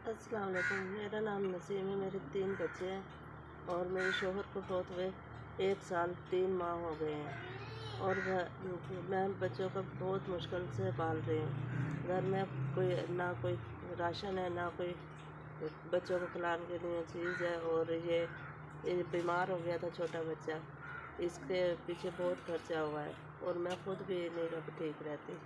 अस्सलाम वालेकुम। मेरा नाम नसीम है। मेरे 3 बच्चे हैं और मेरे शौहर को फौत हुए 1 साल 3 माह हो गए हैं और मैं बच्चों को बहुत मुश्किल से पाल रही हूँ। घर में कोई राशन है, ना कोई बच्चों को खिलाने के लिए चीज़ है। और ये बीमार हो गया था छोटा बच्चा, इसके पीछे बहुत खर्चा हुआ है और मैं खुद भी नहीं ठीक रहती।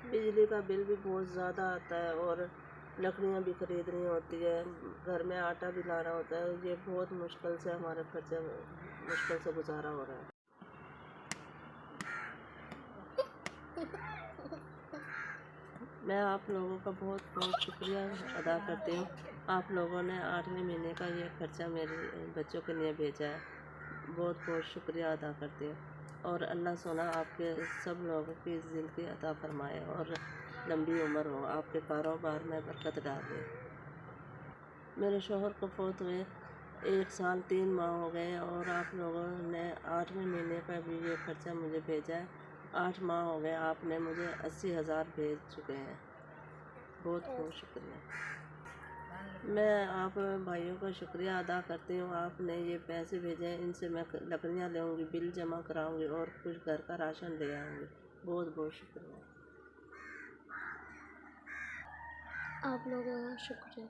बिजली का बिल भी बहुत ज़्यादा आता है और लकड़ियाँ भी खरीदनी होती है, घर में आटा भी लाना होता है। ये बहुत मुश्किल से हमारा खर्चा मुश्किल से गुजारा हो रहा है। मैं आप लोगों का बहुत बहुत शुक्रिया अदा करती हूँ। आप लोगों ने 8वें महीने का ये खर्चा मेरे बच्चों के लिए भेजा है। बहुत बहुत शुक्रिया अदा करती हूँ और अल्लाह सोना आपके सब लोगों की ज़िंदगी अता फरमाए और लंबी उम्र हो, आपके कारोबार में बरकत डाले। मेरे शौहर को फौत हुए 1 साल 3 माह हो गए और आप लोगों ने 8वें महीने का भी ये खर्चा मुझे भेजा है। 8 माह हो गए, आपने मुझे 80,000 भेज चुके हैं। बहुत बहुत शुक्रिया। मैं आप भाइयों का शुक्रिया अदा करती हूँ। आपने ये पैसे भेजे हैं, इनसे मैं लकड़ियाँ लेंगी, बिल जमा कराऊंगी और कुछ घर का राशन ले आऊँगी। बहुत बहुत शुक्रिया। आप लोगों का शुक्रिया।